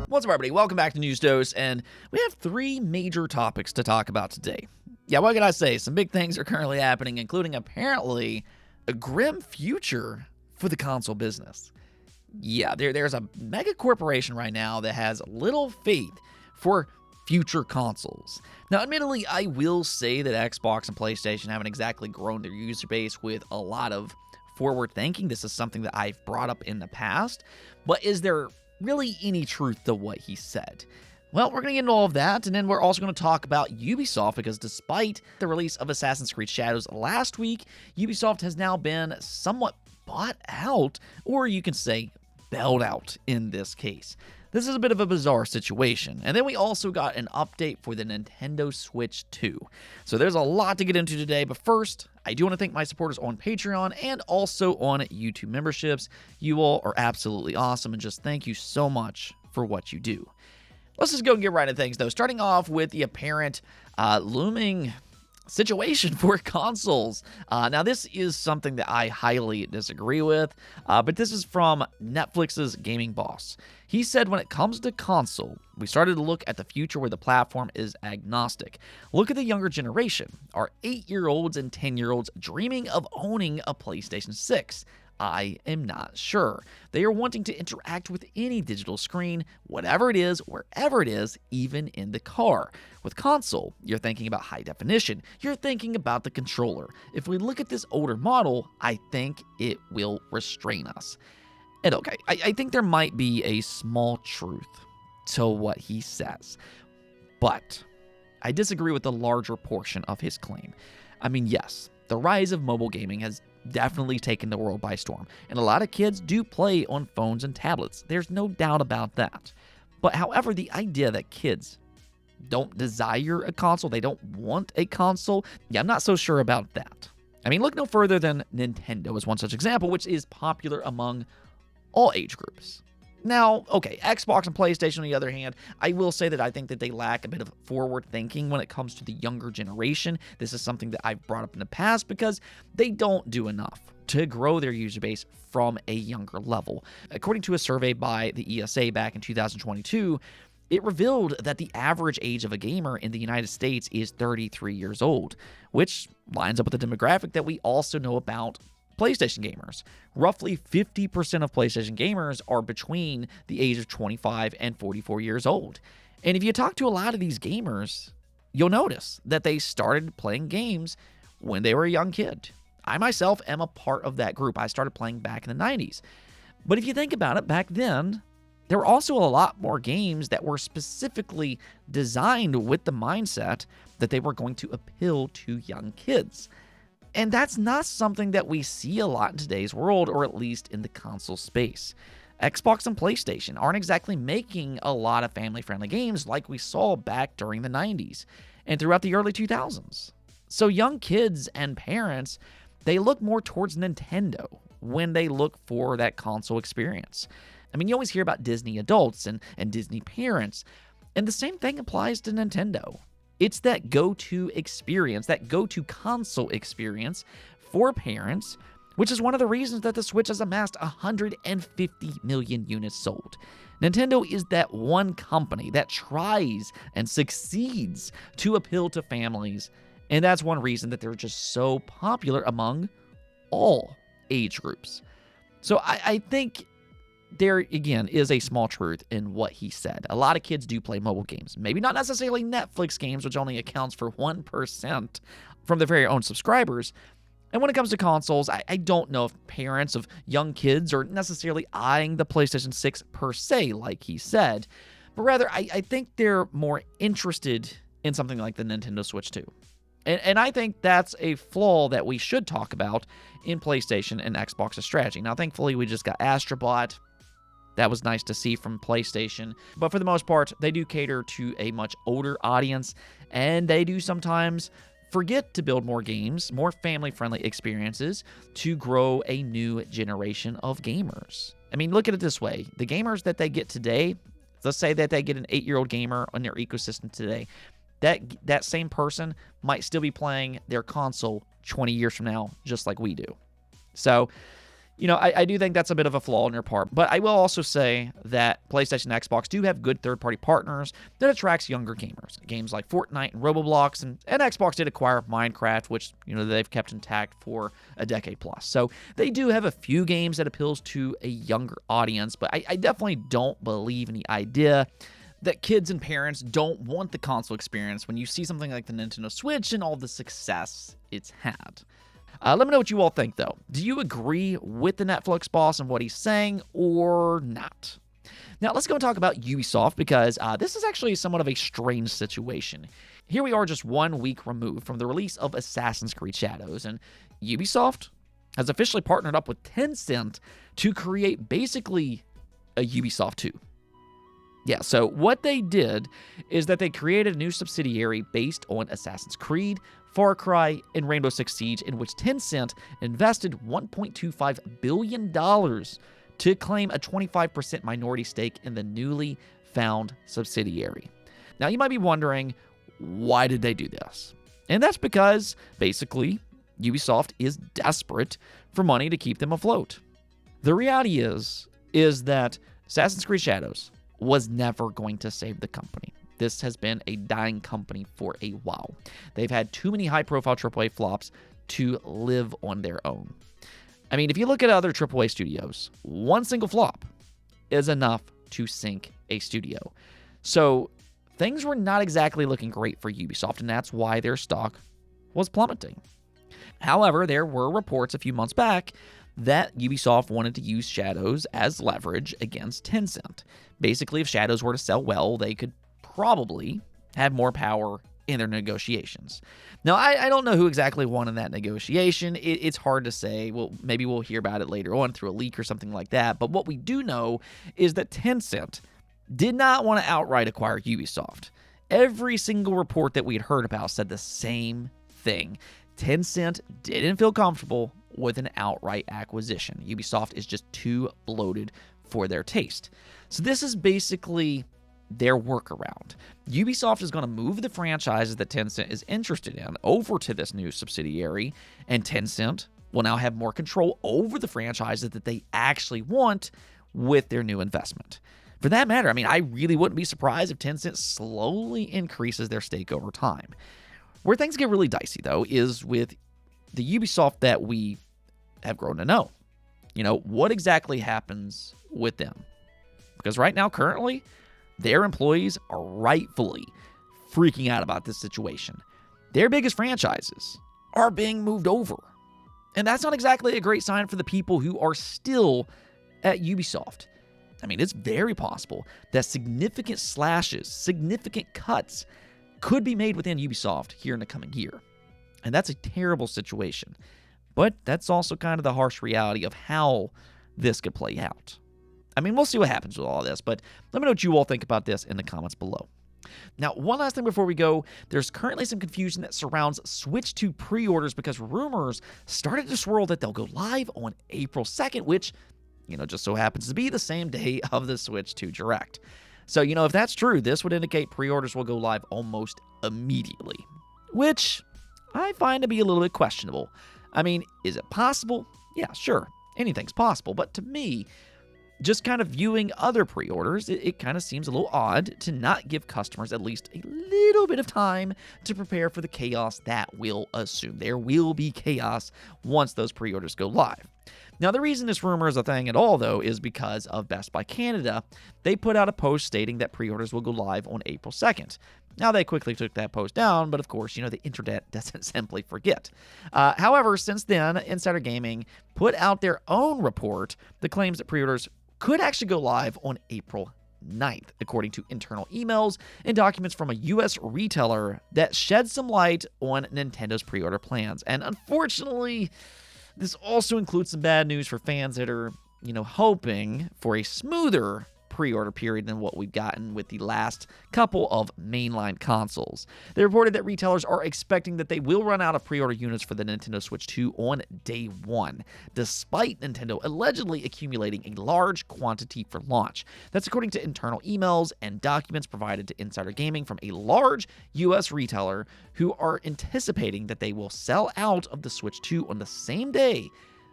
What's up, everybody? Welcome back to News Dose, and we have three major topics to talk about today. Yeah, what can I say? Some big things are currently happening, including apparently a grim future for the console business. Yeah, there's a mega corporation right now that has little faith for future consoles. Now, admittedly, I will say that Xbox and PlayStation haven't exactly grown their user base with a lot of forward thinking. This is something that I've brought up in the past, but is there really any truth to what he said? Well, we're going to get into all of that, and then we're also going to talk about Ubisoft, because despite the release of Assassin's Creed Shadows last week, Ubisoft has now been somewhat bought out, or you can say bailed out in this case. This is a bit of a bizarre situation. And then we also got an update for the Nintendo Switch 2. So there's a lot to get into today, but first, I do want to thank my supporters on Patreon and also on YouTube memberships. You all are absolutely awesome, and just thank you so much for what you do. Let's just go and get right into things, though. Starting off with the apparent looming situation for consoles. Now, this is something that I highly disagree with, but this is from Netflix's gaming boss. He said, when it comes to console, we started to look at the future where the platform is agnostic. Look at the younger generation. Are 8-year-olds and 10-year-olds dreaming of owning a PlayStation 6? I am not sure. They are wanting to interact with any digital screen, whatever it is, wherever it is, even in the car. With console, you're thinking about high definition. You're thinking about the controller. If we look at this older model, I think it will restrain us. And okay, I think there might be a small truth to what he says, but I disagree with the larger portion of his claim. I mean, yes, the rise of mobile gaming has definitely taken the world by storm, and a lot of kids do play on phones and tablets. There's no doubt about that. But however, the idea that kids don't desire a console, they don't want a console, yeah, I'm not so sure about that. I mean, look no further than Nintendo is one such example, which is popular among all age groups. Now, okay, Xbox and PlayStation, on the other hand, I will say that I think that they lack a bit of forward thinking when it comes to the younger generation. This is something that I've brought up in the past because they don't do enough to grow their user base from a younger level. According to a survey by the ESA back in 2022, it revealed that the average age of a gamer in the United States is 33 years old, which lines up with the demographic that we also know about PlayStation gamers. Roughly 50% of PlayStation gamers are between the age of 25 and 44 years old. And if you talk to a lot of these gamers, you'll notice that they started playing games when they were a young kid. I myself am a part of that group. I started playing back in the 90s. But if you think about it, back then, there were also a lot more games that were specifically designed with the mindset that they were going to appeal to young kids. And that's not something that we see a lot in today's world, or at least in the console space. Xbox and PlayStation aren't exactly making a lot of family-friendly games like we saw back during the 90s and throughout the early 2000s. So young kids and parents, they look more towards Nintendo when they look for that console experience. I mean, you always hear about Disney adults and Disney parents, and the same thing applies to Nintendo. It's that go-to experience, that go-to console experience for parents, which is one of the reasons that the Switch has amassed 150 million units sold. Nintendo is that one company that tries and succeeds to appeal to families, and that's one reason that they're just so popular among all age groups. So I think there, again, is a small truth in what he said. A lot of kids do play mobile games. Maybe not necessarily Netflix games, which only accounts for 1% from their very own subscribers. And when it comes to consoles, I don't know if parents of young kids are necessarily eyeing the PlayStation 6 per se, like he said. But rather, I think they're more interested in something like the Nintendo Switch 2. And I think that's a flaw that we should talk about in PlayStation and Xbox's strategy. Now, thankfully, we just got Astro Bot. That was nice to see from PlayStation. But for the most part, they do cater to a much older audience, and they do sometimes forget to build more games, more family-friendly experiences to grow a new generation of gamers. I mean, look at it this way. The gamers that they get today, let's say that they get an 8-year-old gamer on their ecosystem today, that same person might still be playing their console 20 years from now, just like we do. So, I do think that's a bit of a flaw on your part, but I will also say that PlayStation and Xbox do have good third-party partners that attracts younger gamers. Games like Fortnite and Roblox, and Xbox did acquire Minecraft, which, they've kept intact for a decade plus. So they do have a few games that appeals to a younger audience, but I definitely don't believe in the idea that kids and parents don't want the console experience when you see something like the Nintendo Switch and all the success it's had. Let me know what you all think, though. Do you agree with the Netflix boss and what he's saying, or not? Now, let's go and talk about Ubisoft, because this is actually somewhat of a strange situation. Here we are just 1 week removed from the release of Assassin's Creed Shadows, and Ubisoft has officially partnered up with Tencent to create basically a Ubisoft 2. Yeah, so what they did is that they created a new subsidiary based on Assassin's Creed, Far Cry, and Rainbow Six Siege, in which Tencent invested $1.25 billion to claim a 25% minority stake in the newly found subsidiary. Now, you might be wondering, why did they do this? And that's because, basically, Ubisoft is desperate for money to keep them afloat. The reality is that Assassin's Creed Shadows was never going to save the company. This has been a dying company for a while. They've had too many high-profile AAA flops to live on their own. I mean, if you look at other AAA studios, one single flop is enough to sink a studio. So things were not exactly looking great for Ubisoft, and that's why their stock was plummeting. However, there were reports a few months back that Ubisoft wanted to use Shadows as leverage against Tencent. Basically, if Shadows were to sell well, they could probably have more power in their negotiations. Now, I don't know who exactly won in that negotiation. It's hard to say. Well, maybe we'll hear about it later on through a leak or something like that. But what we do know is that Tencent did not want to outright acquire Ubisoft. Every single report that we had heard about said the same thing. Tencent didn't feel comfortable with an outright acquisition. Ubisoft is just too bloated for their taste. So this is basically their workaround. Ubisoft is going to move the franchises that Tencent is interested in over to this new subsidiary, and Tencent will now have more control over the franchises that they actually want with their new investment. For that matter, I mean, I really wouldn't be surprised if Tencent slowly increases their stake over time. Where things get really dicey, though, is with the Ubisoft that we have grown to know. What exactly happens with them? Because right now, currently, their employees are rightfully freaking out about this situation. Their biggest franchises are being moved over. And that's not exactly a great sign for the people who are still at Ubisoft. I mean, it's very possible that significant slashes, significant cuts could be made within Ubisoft here in the coming year. And that's a terrible situation. But that's also kind of the harsh reality of how this could play out. I mean, we'll see what happens with all this, but let me know what you all think about this in the comments below. Now, one last thing before we go, there's currently some confusion that surrounds Switch 2 pre-orders because rumors started to swirl that they'll go live on April 2nd, which, just so happens to be the same day of the Switch 2 Direct. So, if that's true, this would indicate pre-orders will go live almost immediately, which I find to be a little bit questionable. I mean, is it possible? Yeah, sure, anything's possible, but to me, just kind of viewing other pre-orders, it kind of seems a little odd to not give customers at least a little bit of time to prepare for the chaos that will assume. There will be chaos once those pre-orders go live. Now, the reason this rumor is a thing at all, though, is because of Best Buy Canada. They put out a post stating that pre-orders will go live on April 2nd. Now, they quickly took that post down, but of course, the internet doesn't simply forget. However, since then, Insider Gaming put out their own report that claims that pre-orders could actually go live on April 9th, according to internal emails and documents from a U.S. retailer that shed some light on Nintendo's pre-order plans. And unfortunately, this also includes some bad news for fans that are, hoping for a smoother pre-order period than what we've gotten with the last couple of mainline consoles. They reported that retailers are expecting that they will run out of pre-order units for the Nintendo Switch 2 on day one, despite Nintendo allegedly accumulating a large quantity for launch. That's according to internal emails and documents provided to Insider Gaming from a large U.S. retailer who are anticipating that they will sell out of the Switch 2 on the same day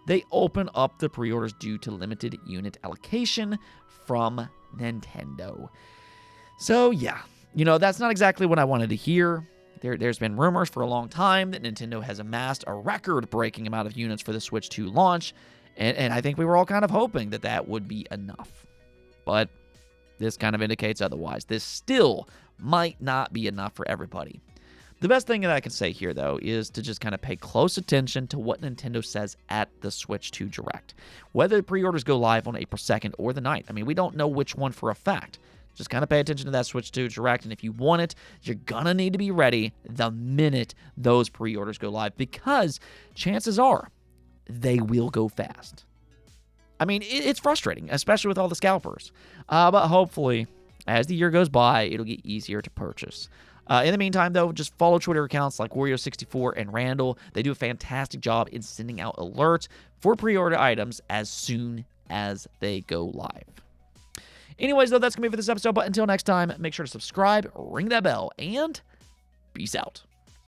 they open up the pre-orders due to limited unit allocation from Nintendo. So yeah, that's not exactly what I wanted to hear. There's been rumors for a long time that Nintendo has amassed a record-breaking amount of units for the Switch 2 launch, and I think we were all kind of hoping that that would be enough. But this kind of indicates otherwise. This still might not be enough for everybody. The best thing that I can say here, though, is to just kind of pay close attention to what Nintendo says at the Switch 2 Direct. Whether the pre-orders go live on April 2nd or the 9th, I mean, we don't know which one for a fact. Just kind of pay attention to that Switch 2 Direct, and if you want it, you're going to need to be ready the minute those pre-orders go live, because chances are they will go fast. I mean, it's frustrating, especially with all the scalpers. But hopefully, as the year goes by, it'll get easier to purchase. In the meantime, though, just follow Twitter accounts like Wario64 and Randall. They do a fantastic job in sending out alerts for pre-order items as soon as they go live. Anyways, though, that's going to be it for this episode. But until next time, make sure to subscribe, ring that bell, and peace out.